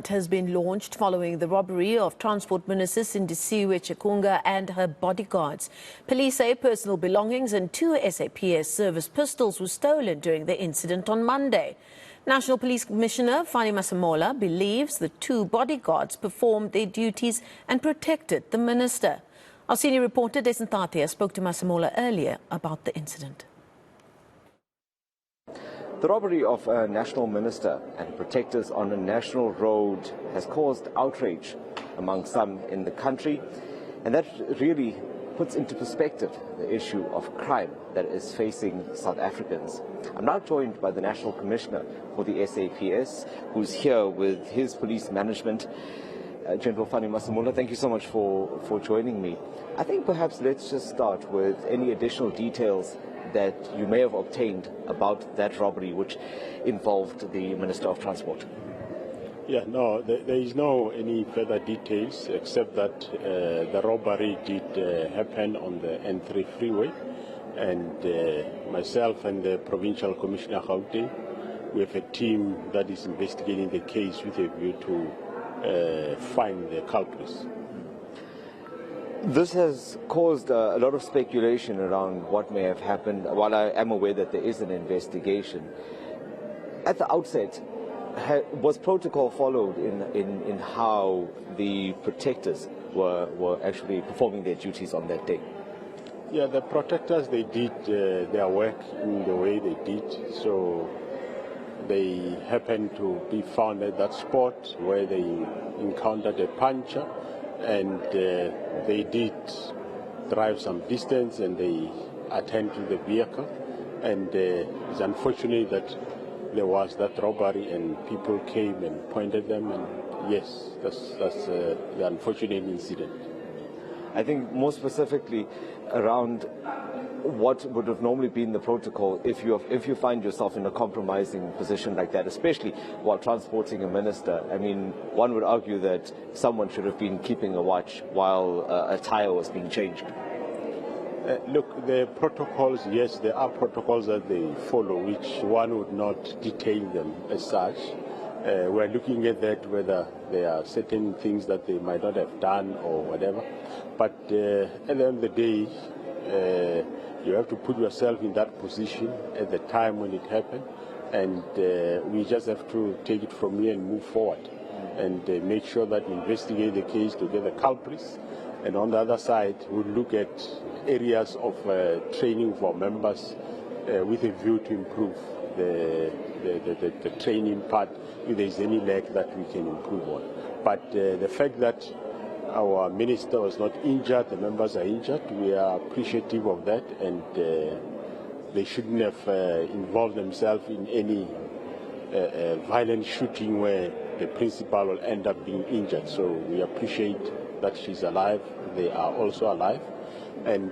Has been launched following the robbery of Transport Minister Sindisiwe Chikunga and her bodyguards. Police say personal belongings and 2 SAPS service pistols were stolen during the incident on Monday. National Police Commissioner Fannie Masemola believes the 2 bodyguards performed their duties and protected the minister. Our senior reporter Dasen Thathiah spoke to Masemola earlier about the incident. The robbery of a national minister and protectors on a national road has caused outrage among some in the country, and that really puts into perspective the issue of crime that is facing South Africans. I'm now joined by the National Commissioner for the SAPS, who's here with his police management, General Fannie Masemola. Thank you so much for joining me. I think perhaps let's just start with any additional details that you may have obtained about that robbery which involved the Minister of Transport. Yeah, no, there is no any further details except that the robbery did happen on the N3 freeway, and myself and the Provincial Commissioner Gauteng, we have a team that is investigating the case with a view to find the culprits. This has caused a lot of speculation around what may have happened. While I am aware that there is an investigation, at the outset, was protocol followed in how the protectors were actually performing their duties on that day? Yeah, the protectors, they did their work in the way they did. So they happened to be found at that spot where they encountered a puncher, and they did drive some distance and they attend to the vehicle, and it's unfortunate that there was that robbery and people came and pointed them, and yes, that's the unfortunate incident. I think more specifically around what would have normally been the protocol if you find yourself in a compromising position like that, especially while transporting a minister. I mean, one would argue that someone should have been keeping a watch while a tire was being changed. Look, the protocols, yes, there are protocols that they follow, which one would not detail them as such. We're looking at that, whether there are certain things that they might not have done or whatever. But at the end of the day, you have to put yourself in that position at the time when it happened, and we just have to take it from here and move forward and make sure that we investigate the case to get the culprits. And on the other side, we'll look at areas of training for members with a view to improve the training part, if there's any lag that we can improve on. But the fact that our minister was not injured, the members are injured, we are appreciative of that, and they shouldn't have involved themselves in any violent shooting where the principal will end up being injured. So we appreciate that she's alive, they are also alive, and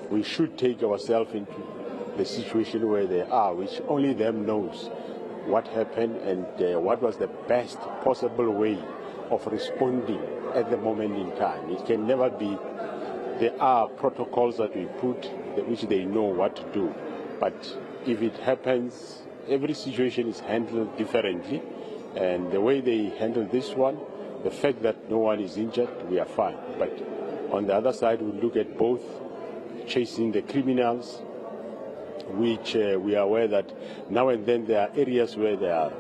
we should take ourselves into the situation where they are, which only them knows what happened and what was the best possible way of responding at the moment in time. It can never be, there are protocols that we put which they know what to do, but if it happens, every situation is handled differently, and the way they handle this one, the fact that no one is injured, we are fine. But on the other side, we look at both chasing the criminals, which we are aware that now and then there are areas where there are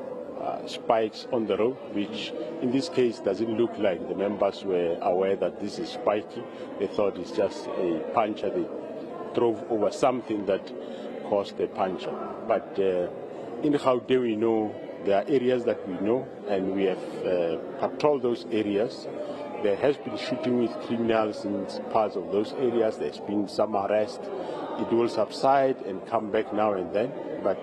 spikes on the road, which in this case doesn't look like the members were aware that this is spiky. They thought it's just a puncture. They drove over something that caused a puncture. But in Gauteng we know there are areas that we know, and we have patrolled those areas. There has been shooting with criminals in parts of those areas. There's been some arrest. It will subside and come back now and then, but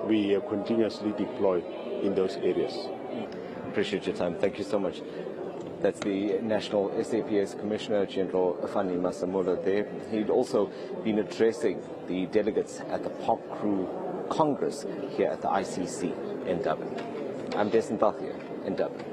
we continuously deploy in those areas. Appreciate your time. Thank you so much. That's the National SAPS Commissioner General Fannie Masemola there. He'd also been addressing the delegates at the Pop Crew Congress here at the ICC in Dublin. I'm Dasen Thathiah in Dublin.